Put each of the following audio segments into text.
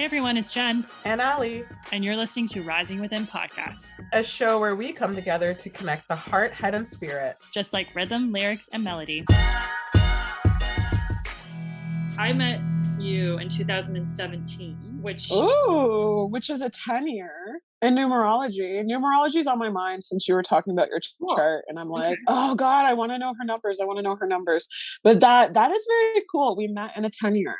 everyone, it's Jen. And Ali. And you're listening to Rising Within Podcast, a show where we come together to connect the heart, head, and spirit. Just like rhythm, lyrics, and melody. I met you in 2017, which is a 10-year in numerology. Numerology is on my mind since you were talking about your chart, and I'm like, oh God, I want to know her numbers. But that is very cool. We met in a 10-year.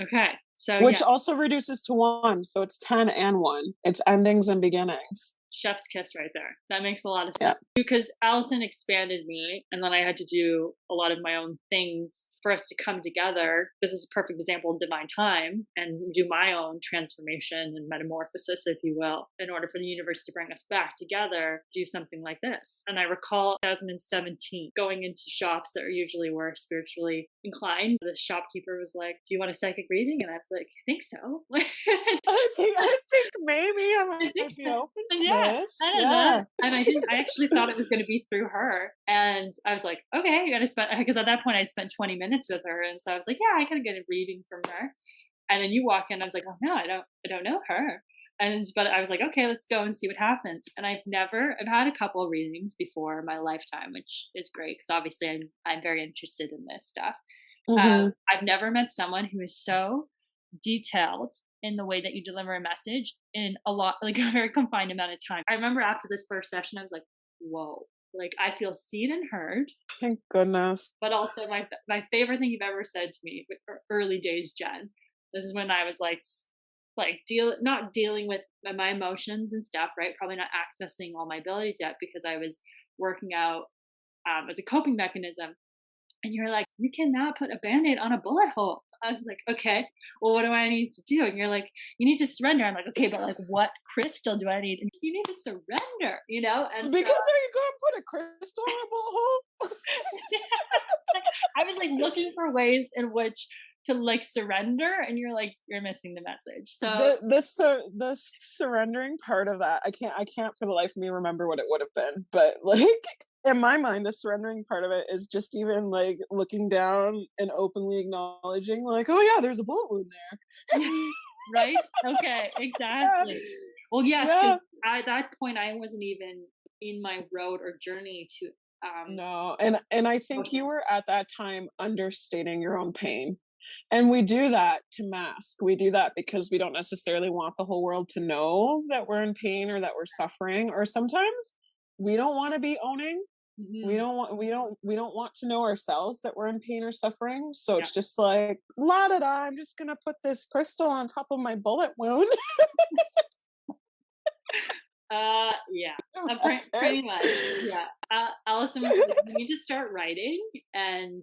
Okay. So which also reduces to 1. So it's 10 and 1. It's endings and beginnings. Chef's kiss right there. That makes a lot of sense. Yeah. Because Allison expanded me, and then I had to do a lot of my own things for us to come together. This is a perfect example of divine time, and do my own transformation and metamorphosis, if you will, in order for the universe to bring us back together, do something like this. And I recall 2017 going into shops that usually were spiritually inclined. The shopkeeper was like, "Do you want a psychic reading?" And I was like, "I think so." I think maybe I might be open to this. I don't know. And I actually thought it was going to be through her. And I was like, okay, you got to spend, because at that point I'd spent 20 minutes with her. And so I was like, yeah, I got to get a reading from her. And then you walk in, I was like, oh no, I don't know her. But I was like, okay, let's go and see what happens. And I've had a couple of readings before in my lifetime, which is great because obviously I'm very interested in this stuff. Mm-hmm. I've never met someone who is so detailed in the way that you deliver a message in a very confined amount of time. I remember after this first session, I was like, whoa, like I feel seen and heard. Thank goodness. But also my favorite thing you've ever said to me, early days, Jen, this is when I was not dealing with my emotions and stuff, right? Probably not accessing all my abilities yet because I was working out as a coping mechanism. And you're like, you cannot put a Band-Aid on a bullet hole. I was like, okay, well, what do I need to do? And you're like, you need to surrender. I'm like, okay, but like, what crystal do I need? And you need to surrender, you know? And because are you going to put a crystal on a bullet hole? I was like looking for ways in which to like surrender, and you're like, you're missing the message. So the surrendering part of that, I can't for the life of me remember what it would have been, but like in my mind, the surrendering part of it is just even like looking down and openly acknowledging, like, oh yeah, there's a bullet wound there. Right? Okay, exactly. Well, yes, because at that point, I wasn't even in my road or journey to. No, and I think you were at that time understating your own pain. And we do that to mask. We do that because we don't necessarily want the whole world to know that we're in pain or that we're suffering. Or sometimes we don't want to be owning. Mm-hmm. We don't want to know ourselves that we're in pain or suffering. So it's just like, I'm just gonna put this crystal on top of my bullet wound. Pretty much. Yeah. Allison, you need to start writing, and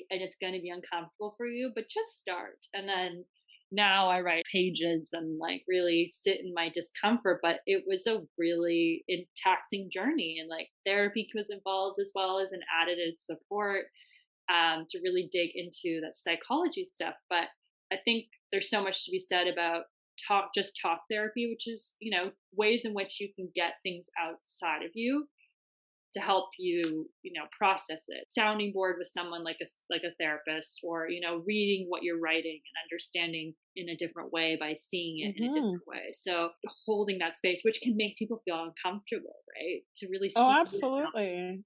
it's going to be uncomfortable for you, but just start. And then now I write pages and like really sit in my discomfort, but it was a really taxing journey, and like therapy was involved as well as an added support to really dig into that psychology stuff. But I think there's so much to be said about talk therapy, which is, you know, ways in which you can get things outside of you to help you, you know, process it. Sounding board with someone like a therapist, or, you know, reading what you're writing and understanding in a different way by seeing it in a different way. So holding that space, which can make people feel uncomfortable, right? To really see. Oh, absolutely.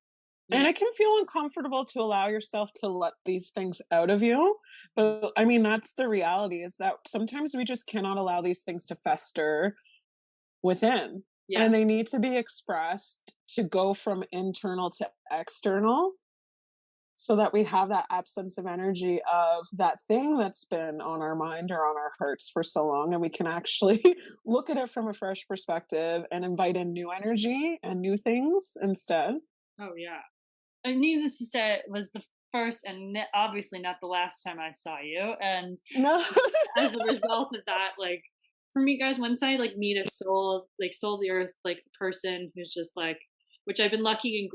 And it can feel uncomfortable to allow yourself to let these things out of you. But I mean, that's the reality, is that sometimes we just cannot allow these things to fester within. Yeah. And they need to be expressed to go from internal to external, so that we have that absence of energy of that thing that's been on our mind or on our hearts for so long. And we can actually look at it from a fresh perspective and invite in new energy and new things instead. Oh, yeah. And needless to say, it was the first and obviously not the last time I saw you. And as a result of that, like, for me, guys, once I like meet a soul of the earth, like person who's just like, which I've been lucky and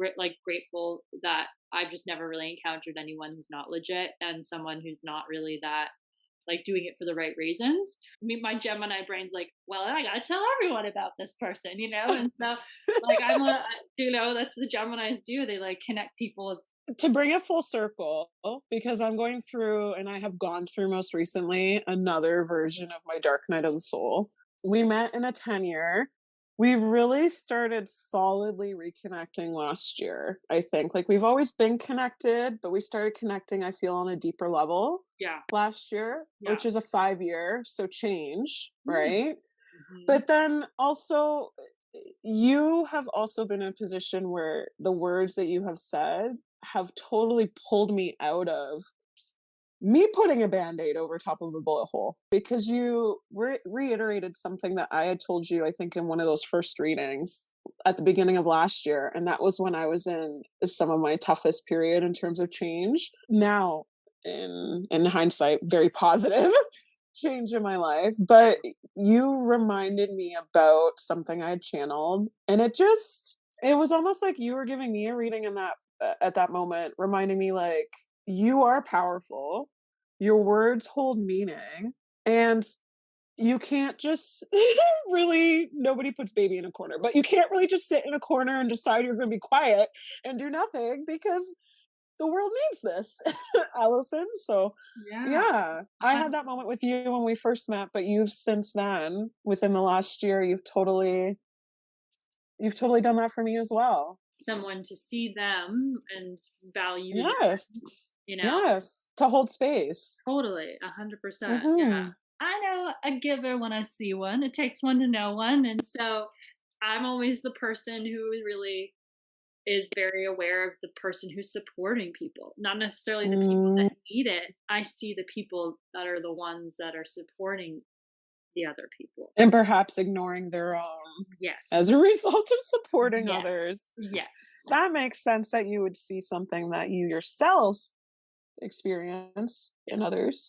grateful that I've just never really encountered anyone who's not legit, and someone who's not really that like doing it for the right reasons. I mean, my Gemini brain's like, well, I gotta tell everyone about this person, you know? And so like, you know, that's what the Geminis do. They like connect people with to bring it full circle, because I'm going through, and I have gone through most recently, another version of my dark night of the soul. We met in a 10-year. We've really started solidly reconnecting last year, I think. Like, we've always been connected, but we started connecting, I feel, on a deeper level last year, which is a 5-year, so change, right? But then also, you have also been in a position where the words that you have said have totally pulled me out of me putting a band-aid over top of a bullet hole, because you reiterated something that I had told you, I think, in one of those first readings at the beginning of last year. And that was when I was in some of my toughest period in terms of change. Now, in hindsight, very positive change in my life. But you reminded me about something I had channeled, and it was almost like you were giving me a reading in that at that moment, reminding me, like, you are powerful, your words hold meaning, and you can't just really, nobody puts baby in a corner, but you can't really just sit in a corner and decide you're going to be quiet and do nothing, because the world needs this, Allison. So yeah, I had that moment with you when we first met, but you've since then, within the last year, you've totally done that for me as well. Someone to see them and value Yes, them, yes, to hold space. Totally, 100%. Yeah, I know a giver when I see one. It takes one to know one, and so I'm always the person who really is very aware of the person who's supporting people, not necessarily the people that need it. I see the people that are the ones that are supporting the other people, and perhaps ignoring their own. Yes. As a result of supporting others. Yes. That makes sense that you would see something that you yourself experience in others.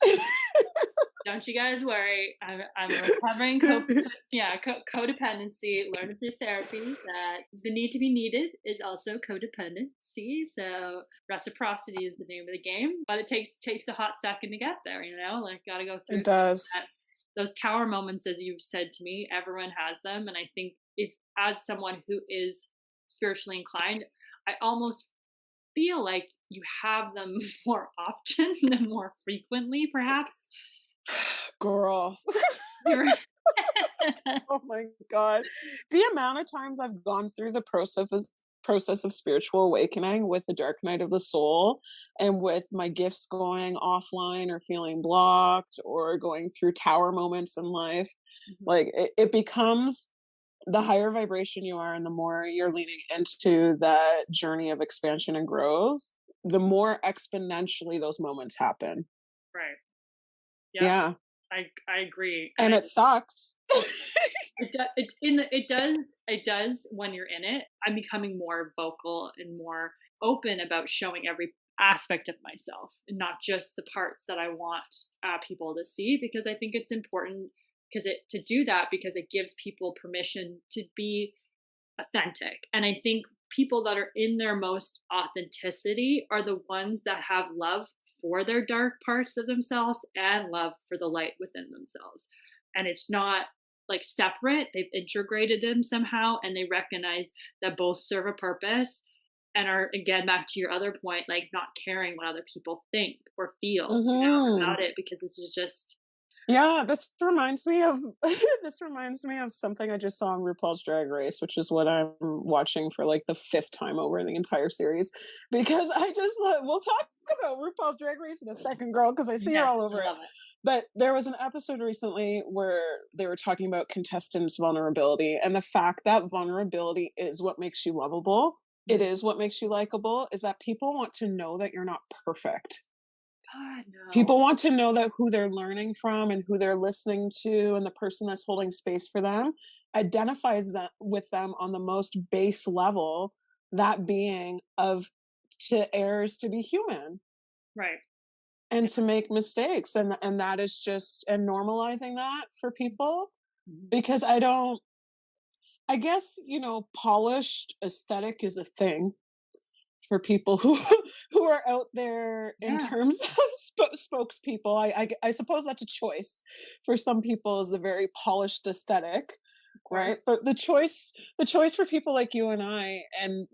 Don't you guys worry. I'm recovering codependency. Learned through therapy that the need to be needed is also codependency. So reciprocity is the name of the game, but it takes a hot second to get there. Like, gotta go through. It does. Those tower moments, as you've said to me, everyone has them, and I think if, as someone who is spiritually inclined, I almost feel like you have them more often than more frequently, perhaps. Girl. Oh my God. The amount of times I've gone through the process of spiritual awakening with the dark night of the soul, and with my gifts going offline or feeling blocked or going through tower moments in life, like it becomes, the higher vibration you are and the more you're leaning into that journey of expansion and growth, the more exponentially those moments happen. Right. Yep. Yeah. I agree. And it sucks. It does when you're in it. I'm becoming more vocal and more open about showing every aspect of myself, and not just the parts that I want people to see, because I think it's important to do that, because it gives people permission to be authentic. And I think people that are in their most authenticity are the ones that have love for their dark parts of themselves and love for the light within themselves. And it's not like separate. They've integrated them somehow, and they recognize that both serve a purpose, and are, again, back to your other point, like not caring what other people think or feel about it, because it's just. Yeah, this reminds me of something I just saw on RuPaul's Drag Race, which is what I'm watching for like the 5th time over in the entire series, because we'll talk about RuPaul's Drag Race in a second, girl, because I see her all over it. But there was an episode recently where they were talking about contestants' vulnerability, and the fact that vulnerability is what makes you lovable. It is what makes you likable, is that people want to know that you're not perfect. God, no. People want to know that who they're learning from and who they're listening to, and the person that's holding space for them identifies with them on the most base level, that being of to errors, to be human. Right. And to make mistakes. And that is just, and normalizing that for people, because I guess, polished aesthetic is a thing for people who are out there in terms of spokespeople. I suppose that's a choice for some people, is a very polished aesthetic, right? But the choice for people like you and I, and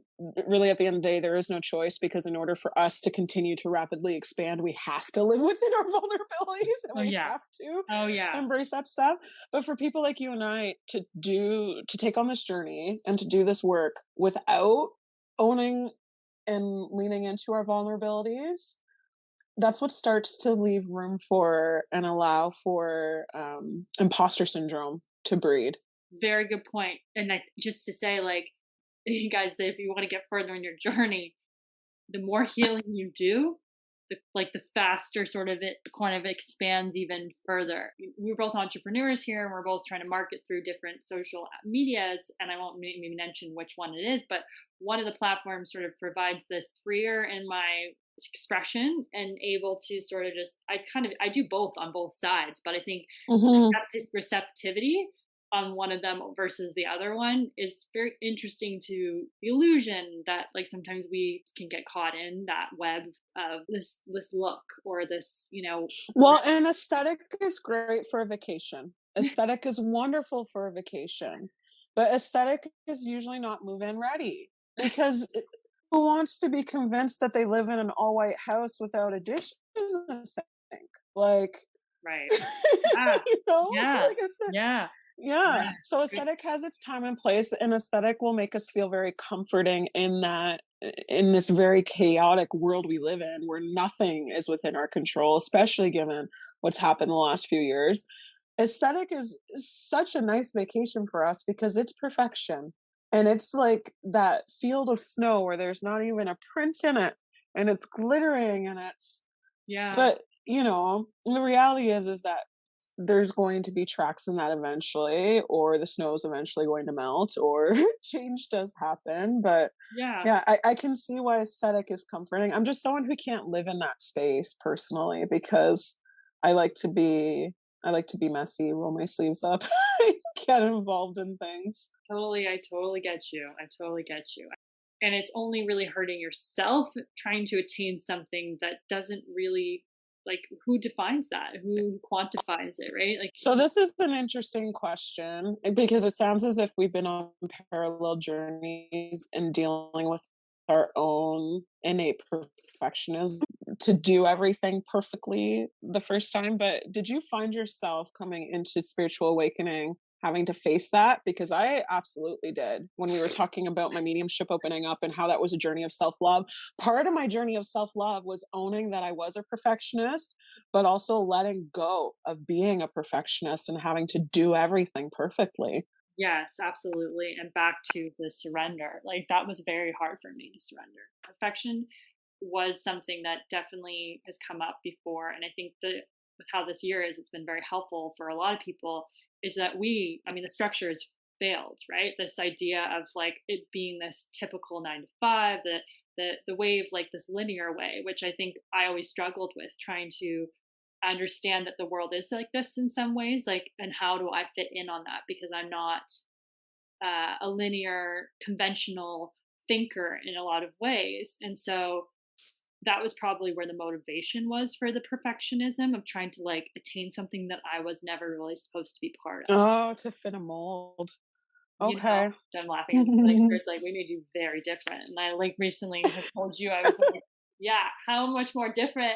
really at the end of the day, there is no choice, because in order for us to continue to rapidly expand, we have to live within our vulnerabilities, and Oh we yeah. have to Oh yeah. embrace that stuff. But for people like you and I to take on this journey and to do this work without owning and leaning into our vulnerabilities, that's what starts to leave room for and allow for imposter syndrome to breed. Very good point. And just to say, like, you guys, that if you want to get further in your journey, the more healing you do, the faster sort of it kind of expands even further. We're both entrepreneurs here, and we're both trying to market through different social medias, and I won't maybe mention which one it is, but one of the platforms sort of provides this freer in my expression and able to sort of just I do both on both sides, but I think Hmm. receptivity on one of them versus the other one is very interesting, to the illusion that like sometimes we can get caught in that web of this look or this, Well, and aesthetic is great for a vacation. Aesthetic is wonderful for a vacation, but aesthetic is usually not move-in ready, because who wants to be convinced that they live in an all-white house without a dish in the sink? Like, right. Yeah. you know, Yeah. like I said, Yeah. yeah. Yeah. So aesthetic has its time and place, and aesthetic will make us feel very comforting in that, in this very chaotic world we live in, where nothing is within our control, especially given what's happened the last few years. Aesthetic is such a nice vacation for us because it's perfection. And it's like that field of snow where there's not even a print in it, and it's glittering, and it's, Yeah. but the reality is that there's going to be tracks in that eventually, or the snow is eventually going to melt, or change does happen. But Yeah. yeah, I can see why aesthetic is comforting. I'm just someone who can't live in that space personally, because I like to be I like to be messy, roll my sleeves up, get involved in things. Totally. I totally get you. I totally get you. And it's only really hurting yourself trying to attain something that doesn't really, like, who defines that? Who quantifies it, right? Like, So this is an interesting question, because it sounds as if we've been on parallel journeys in dealing with our own innate perfectionism to do everything perfectly the first time. But did you find yourself coming into spiritual awakening having to face that? Because I absolutely did. When we were talking about my mediumship opening up and how that was a journey of self-love, part of my journey of self-love was owning that I was a perfectionist, but also letting go of being a perfectionist and having to do everything perfectly. yes, absolutely. And back to the surrender. Like, that was very hard for me to surrender. Perfection was something that definitely has come up before. And I think that with how this year is, it's been very helpful for a lot of people, is that the structure has failed, right? This idea of like it being this typical 9 to 5, the way of like this linear way, which I think I always struggled with, trying to understand that the world is like this in some ways, like, and how do I fit in on that, because I'm not a linear conventional thinker in a lot of ways. And so that was probably where the motivation was for the perfectionism of trying to like attain something that I was never really supposed to be part of. Oh, to fit a mold. Okay. So I'm laughing at like spirits like we made you very different. And I like recently had told you, I was like, yeah, how much more different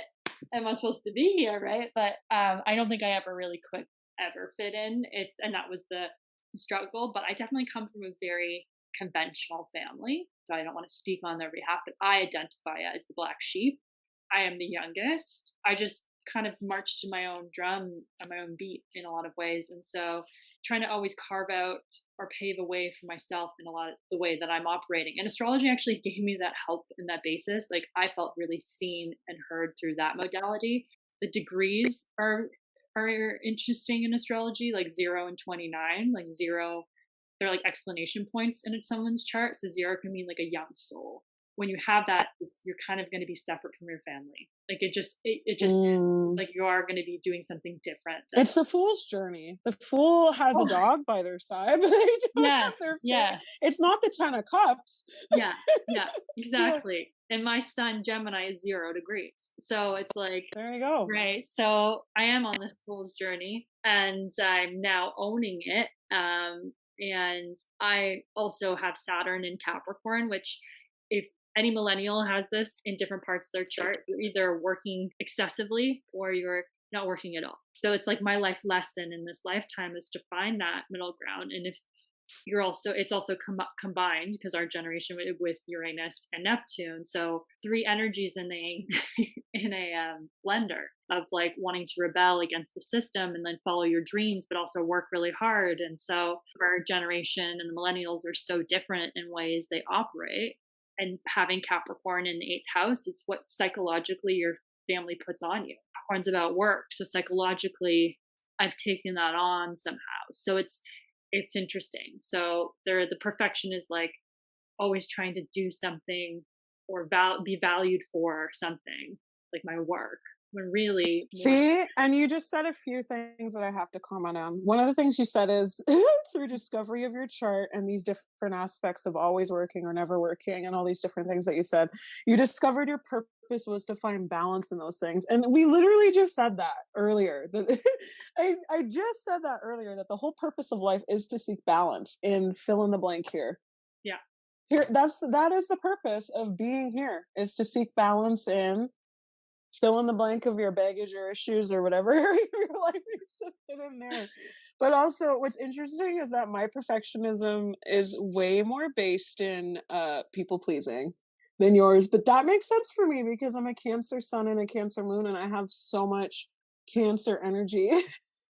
am I supposed to be here, right? But I don't think I ever really could ever fit in. And that was the struggle. But I definitely come from a very conventional family, so I don't want to speak on their behalf, but I identify as the black sheep. I am the youngest. I just kind of march to my own drum and my own beat in a lot of ways. And so trying to always carve out or pave a way for myself in a lot of the way that I'm operating. And astrology actually gave me that help in that basis. Like, I felt really seen and heard through that modality. The degrees are interesting in astrology, like 0 and 29. Like 0, they're like explanation points in someone's chart. So 0 can mean like a young soul. When you have that, you're kind of going to be separate from your family. Like it just is. Mm. Like, you are going to be doing something different than. It's the fool's journey. The fool has a Oh, dog by their side, but they don't have yes, their family. yes, It's not the 10 of cups. yeah, yeah, Yeah, exactly. And my son Gemini is 0 degrees, so it's like, there you go. right. So I am on this fool's journey, and I'm now owning it. And I also have Saturn in Capricorn, which if any millennial has this in different parts of their chart, you're either working excessively or you're not working at all. So it's like my life lesson in this lifetime is to find that middle ground. And if you're also, it's also combined because our generation with Uranus and Neptune. So three energies in a blender of like wanting to rebel against the system and then follow your dreams, but also work really hard. And so our generation and the millennials are so different in ways they operate. And having Capricorn in the eighth house, it's what psychologically your family puts on you. Capricorn's about work. So psychologically, I've taken that on somehow. So it's interesting. So the perfection is like always trying to do something or be valued for something, like my work, when really See, and you just said a few things that I have to comment on. One of the things you said is through discovery of your chart and these different aspects of always working or never working and all these different things that you said, you discovered your purpose was to find balance in those things. And we literally just said that earlier. I just said that earlier, that the whole purpose of life is to seek balance in fill in the blank here. Yeah. Here, that is the purpose of being here, is to seek balance in fill in the blank of your baggage or issues or whatever area of your life you're sitting in there. But also what's interesting is that my perfectionism is way more based in people pleasing than yours. But that makes sense for me because I'm a Cancer sun and a Cancer moon, and I have so much Cancer energy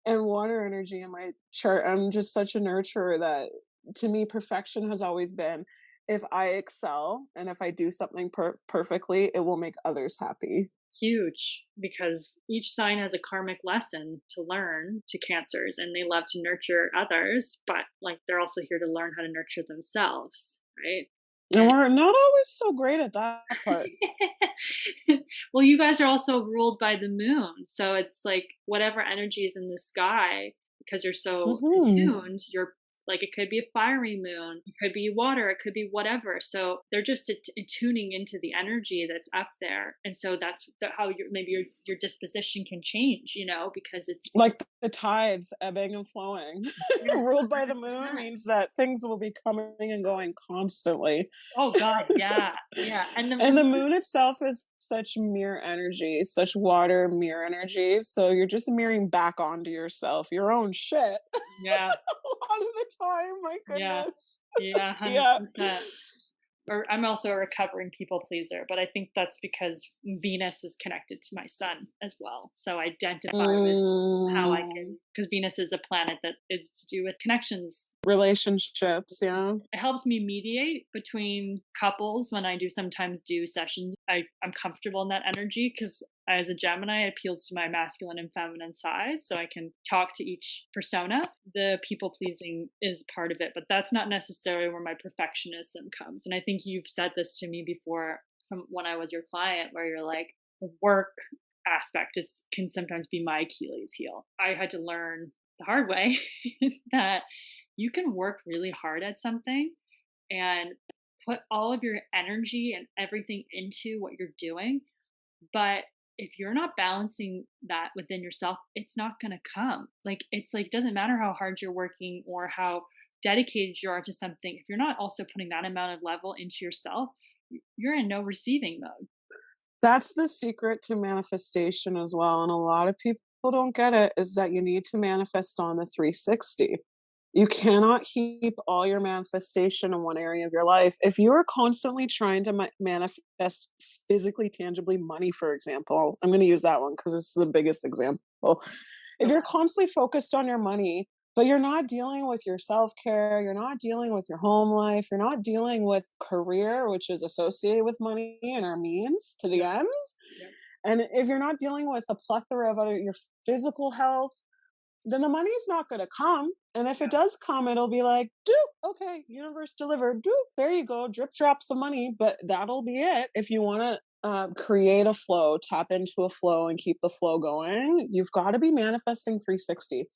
and water energy in my chart. I'm just such a nurturer that to me perfection has always been, if I excel and if I do something perfectly, it will make others happy. Huge, because each sign has a karmic lesson to learn to Cancers, and they love to nurture others, but like they're also here to learn how to nurture themselves, right? And we're not always so great at that part. Well, you guys are also ruled by the moon, so it's like whatever energy is in the sky, because you're so attuned, you're like, it could be a fiery moon, it could be water, it could be whatever. So they're just tuning into the energy that's up there. And so that's how maybe your disposition can change, you know, because it's like the tides ebbing and flowing. Ruled by the moon 100%. means that things will be coming and going constantly. Oh God, yeah, yeah. And the moon itself is such mirror energy, such water mirror energy. So you're just mirroring back onto yourself, your own shit. Yeah. A lot of the time, my goodness. Yeah, 100%. Yeah. Or I'm also a recovering people pleaser, but I think that's because Venus is connected to my sun as well. So I identify with how I can, because Venus is a planet that is to do with connections. Relationships, yeah. It helps me mediate between couples when I sometimes do sessions. I'm comfortable in that energy because as a Gemini, it appeals to my masculine and feminine side, so I can talk to each persona. The people pleasing is part of it, but that's not necessarily where my perfectionism comes. And I think you've said this to me before from when I was your client, where you're like, the work aspect can sometimes be my Achilles heel. I had to learn the hard way that you can work really hard at something and put all of your energy and everything into what you're doing, but if you're not balancing that within yourself, it's not going to come. Like, it's like, it doesn't matter how hard you're working or how dedicated you are to something. If you're not also putting that amount of level into yourself, you're in no receiving mode. That's the secret to manifestation as well. And a lot of people don't get it, is that you need to manifest on the 360. You cannot keep all your manifestation in one area of your life. If you're constantly trying to manifest physically, tangibly money, for example, I'm going to use that one because this is the biggest example. If you're constantly focused on your money, but you're not dealing with your self-care, you're not dealing with your home life, you're not dealing with career, which is associated with money and our means to the ends. Yep. And if you're not dealing with a plethora of your physical health, then the money's not going to come. And if it does come, it'll be like, okay, universe delivered, there you go, drip drop some money, but that'll be it. If you want to create a flow, tap into a flow and keep the flow going, you've got to be manifesting 360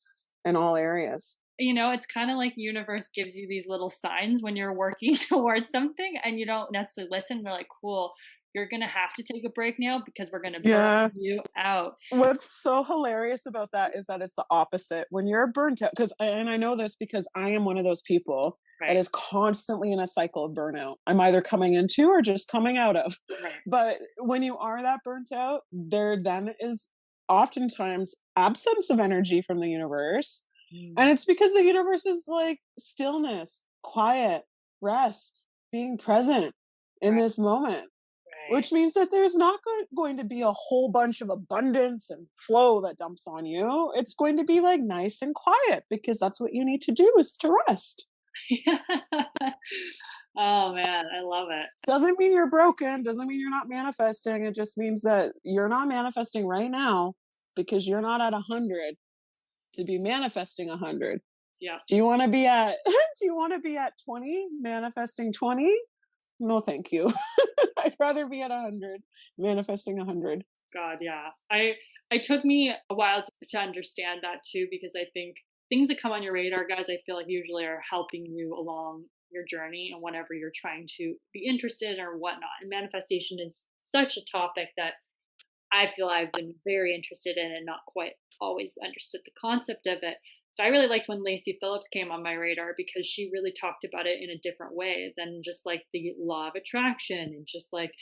in all areas. You know, it's kind of like the universe gives you these little signs when you're working towards something and you don't necessarily listen. They're like, cool, you're going to have to take a break now because we're going to Yeah. burn you out. What's so hilarious about that is that it's the opposite. When you're burnt out, and I know this because I am one of those people that Right. is constantly in a cycle of burnout. I'm either coming into or just coming out of. Right. But when you are that burnt out, there then is oftentimes absence of energy from the universe. And it's because the universe is like stillness, quiet, rest, being present in Right. this moment. Right. Which means that there's not going to be a whole bunch of abundance and flow that dumps on you. It's going to be like nice and quiet because that's what you need to do, is to rest. Oh man, I love it. Doesn't mean you're broken, doesn't mean you're not manifesting. It just means that you're not manifesting right now because you're not at 100 to be manifesting 100. Yeah. Do you want to be at 20 manifesting 20? No, thank you. I'd rather be at 100 manifesting 100. God, yeah. It took me a while to understand that too, because I think things that come on your radar, guys, I feel like usually are helping you along your journey and whatever you're trying to be interested in or whatnot. And manifestation is such a topic that I feel I've been very interested in and not quite always understood the concept of it. So I really liked when Lacey Phillips came on my radar because she really talked about it in a different way than just like the law of attraction and just like,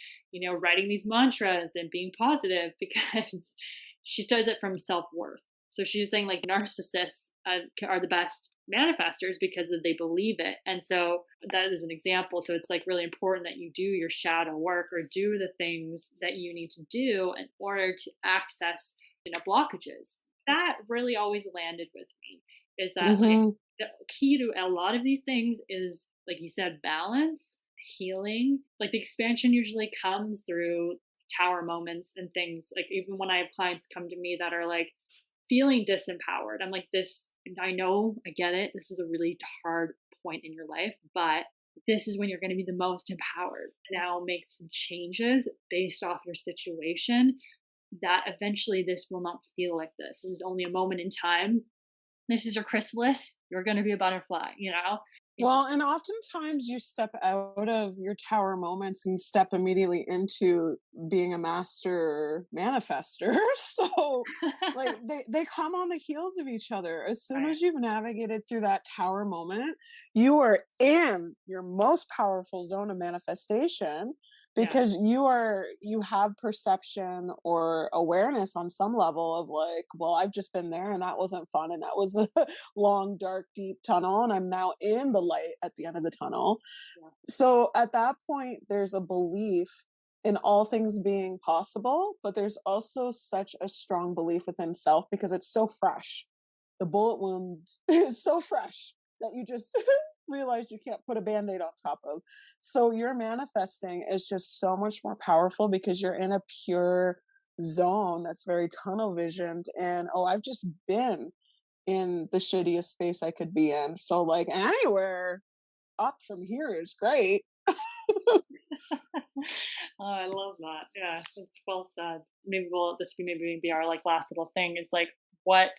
writing these mantras and being positive, because she does it from self-worth. So she's saying like narcissists are the best manifestors because they believe it. And so that is an example. So it's like really important that you do your shadow work or do the things that you need to do in order to access, blockages. That really always landed with me, is that like the key to a lot of these things is, like you said, balance, healing. Like the expansion usually comes through tower moments and things. Like even when I have clients come to me that are like feeling disempowered, I'm like, I know, I get it. This is a really hard point in your life, but this is when you're going to be the most empowered. Now make some changes based off your situation, that eventually this will not feel like this. This is only a moment in time. This is your chrysalis. You're going to be a butterfly, Well, and oftentimes you step out of your tower moments and step immediately into being a master manifester. So like they come on the heels of each other. As soon Right. as you've navigated through that tower moment, you are in your most powerful zone of manifestation, because you have perception or awareness on some level of like, well, I've just been there and that wasn't fun and that was a long, dark, deep tunnel, and I'm now in the light at the end of the tunnel. Yeah. So at that point, there's a belief in all things being possible, but there's also such a strong belief within self because it's so fresh. The bullet wound is so fresh that you just realize you can't put a band-aid on top of. So your manifesting is just so much more powerful because you're in a pure zone that's very tunnel visioned, and I've just been in the shittiest space I could be in. So like anywhere up from here is great. Oh, I love that. Yeah, that's well said. Maybe this will maybe our like last little thing is like, what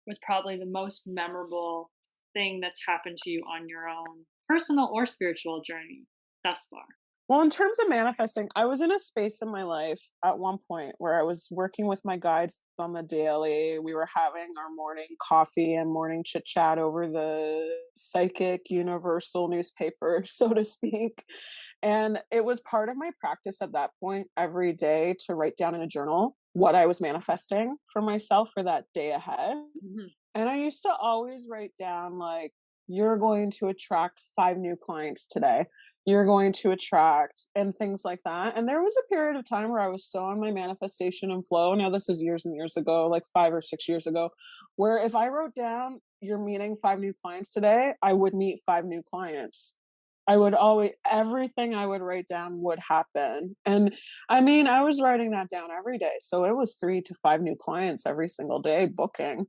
was probably the most memorable thing that's happened to you on your own personal or spiritual journey thus far? Well, in terms of manifesting, I was in a space in my life at one point where I was working with my guides on the daily. We were having our morning coffee and morning chit chat over the psychic universal newspaper, so to speak. And it was part of my practice at that point every day to write down in a journal what I was manifesting for myself for that day ahead. Mm-hmm. And I used to always write down like, you're going to attract 5 new clients today. You're going to attract, and things like that. And there was a period of time where I was so in my manifestation and flow. Now this was years and years ago, like 5 or 6 years ago, where if I wrote down, you're meeting 5 new clients today, I would meet 5 new clients. I would always, everything I would write down would happen. And I mean, I was writing that down every day. So it was 3 to 5 new clients every single day booking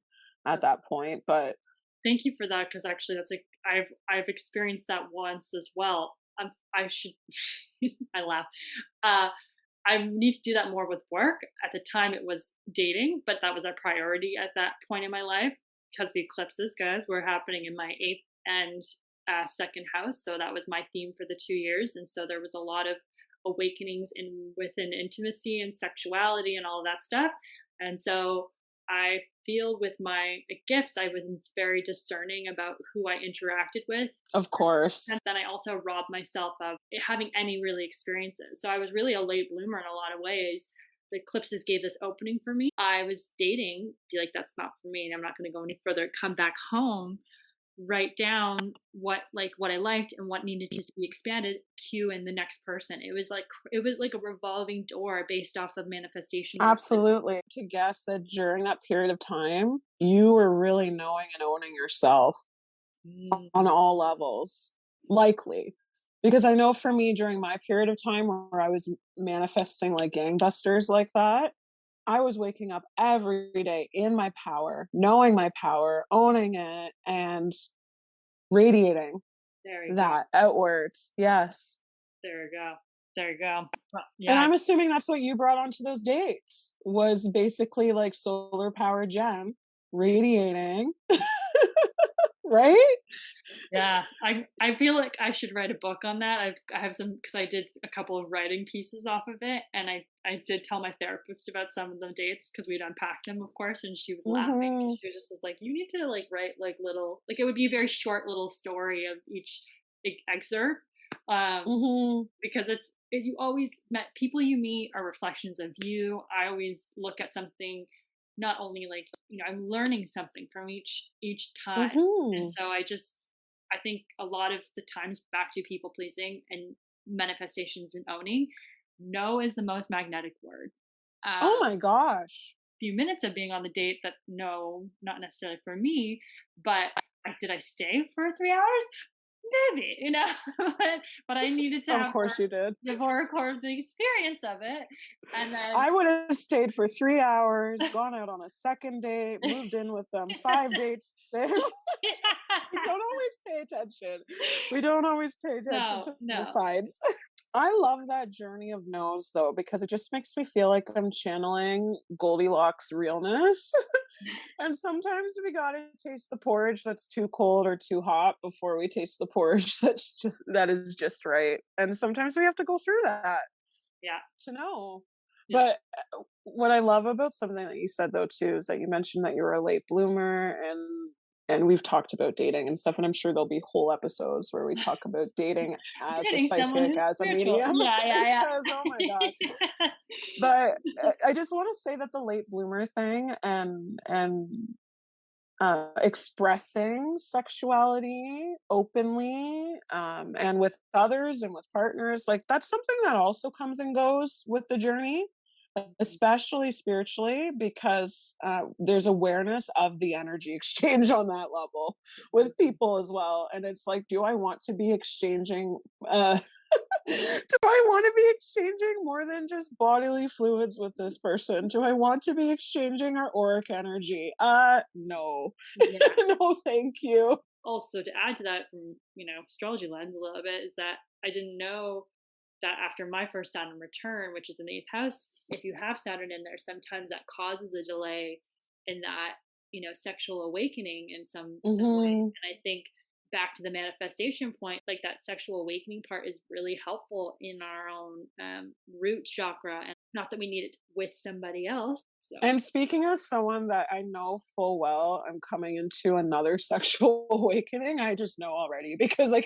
at that point. But thank you for that, because actually that's like I've experienced that once as well. I should I laugh. I need to do that more with work. At the time it was dating, but that was a priority at that point in my life because the eclipses, guys, were happening in my 8th and second house. So that was my theme for the 2 years. And so there was a lot of awakenings in within intimacy and sexuality and all of that stuff. And so I feel with my gifts, I was very discerning about who I interacted with. Of course. And then I also robbed myself of having any really experiences. So I was really a late bloomer in a lot of ways. The eclipses gave this opening for me. I was dating, feel like that's not for me, and I'm not going to go any further. Come back home, write down what I liked and what needed to be expanded, cue in the next person. It was like a revolving door based off of manifestation. Absolutely. To guess that during that period of time, you were really knowing and owning yourself on all levels, likely. Because I know for me, during my period of time where I was manifesting like gangbusters like that, I was waking up every day in my power, knowing my power, owning it, and radiating that outwards. Yes. There you go. There you go. Yeah. And I'm assuming that's what you brought onto those dates, was basically like solar power Jen radiating. Right? Yeah, I feel like I should write a book on that. I have some, because I did a couple of writing pieces off of it, and I did tell my therapist about some of the dates because we'd unpacked them, of course, and she was laughing. She was just like, "You need to like write like little, like it would be a very short little story of each excerpt, because you always met people you meet are reflections of you. I always look at something." Not only like, I'm learning something from each time. And so I think a lot of the times, back to people pleasing and manifestations and owning, no is the most magnetic word. Oh my gosh. Few minutes of being on the date that no, not necessarily for me, but did I stay for 3 hours? Maybe, but I needed to of course you did. the horror of the experience of it. And then I would have stayed for 3 hours, gone out on a second date, moved in with them 5 dates. We don't always pay attention. We don't always pay attention to the sides. I love that journey of no's though, because it just makes me feel like I'm channeling Goldilocks realness. And sometimes we gotta taste the porridge that's too cold or too hot before we taste the porridge that is just right. And sometimes we have to go through that. Yeah. To know. Yeah. But what I love about something that you said though too is that you mentioned that you were a late bloomer, and we've talked about dating and stuff, and I'm sure there'll be whole episodes where we talk about dating as a psychic, as a medium. Yeah. Because, oh my god. But I just want to say that the late bloomer thing and expressing sexuality openly, and with others and with partners, like that's something that also comes and goes with the journey, especially spiritually, because there's awareness of the energy exchange on that level with people as well. And it's like, do I want to be exchanging do I want to be exchanging more than just bodily fluids with this person? Do I want to be exchanging our auric energy? No. Yeah. No, thank you. Also, to add to that from, astrology lens a little bit, is that I didn't know that after my first Saturn return, which is in the 8th house, if you have Saturn in there, sometimes that causes a delay in that, sexual awakening in some way. And I think back to the manifestation point, like that sexual awakening part is really helpful in our own root chakra, and not that we need it with somebody else. So. And speaking as someone that I know full well, I'm coming into another sexual awakening. I just know already, because I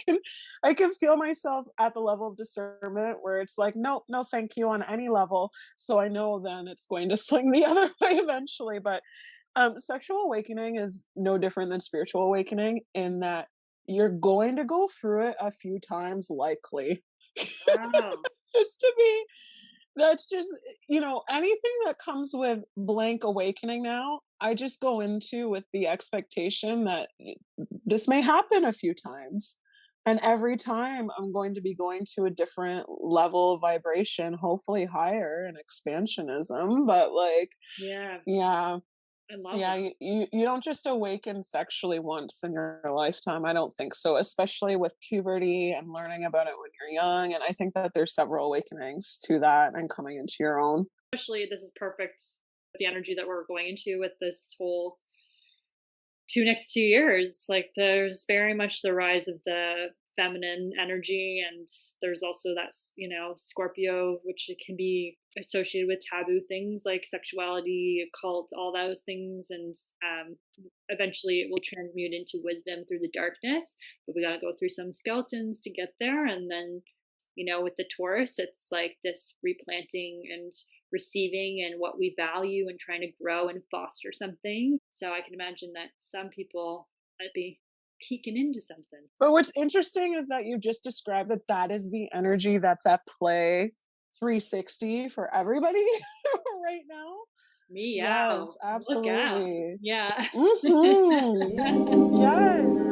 can feel myself at the level of discernment where it's like, no, thank you on any level. So I know then it's going to swing the other way eventually. But sexual awakening is no different than spiritual awakening in that you're going to go through it a few times, likely. Wow. That's just, anything that comes with blank awakening now, I just go into with the expectation that this may happen a few times. And every time I'm going to be going to a different level of vibration, hopefully higher in expansionism. But yeah. I love that. You don't just awaken sexually once in your lifetime. I don't think so, especially with puberty and learning about it when you're young. And I think that there's several awakenings to that and coming into your own. Especially, this is perfect with the energy that we're going into with this whole next 2 years. Like, there's very much the rise of the feminine energy, and there's also that, you know, Scorpio, which it can be associated with taboo things like sexuality, occult, all those things, and eventually it will transmute into wisdom through the darkness, but we got to go through some skeletons to get there. And then, you know, with the Taurus, it's like this replanting and receiving and what we value and trying to grow and foster something. So I can imagine that some people might be peeking into something. But what's interesting is that you just described that is the energy that's at play 360 for everybody right now. Me, yeah. Yes, absolutely. Yeah. Mm-hmm. Yes.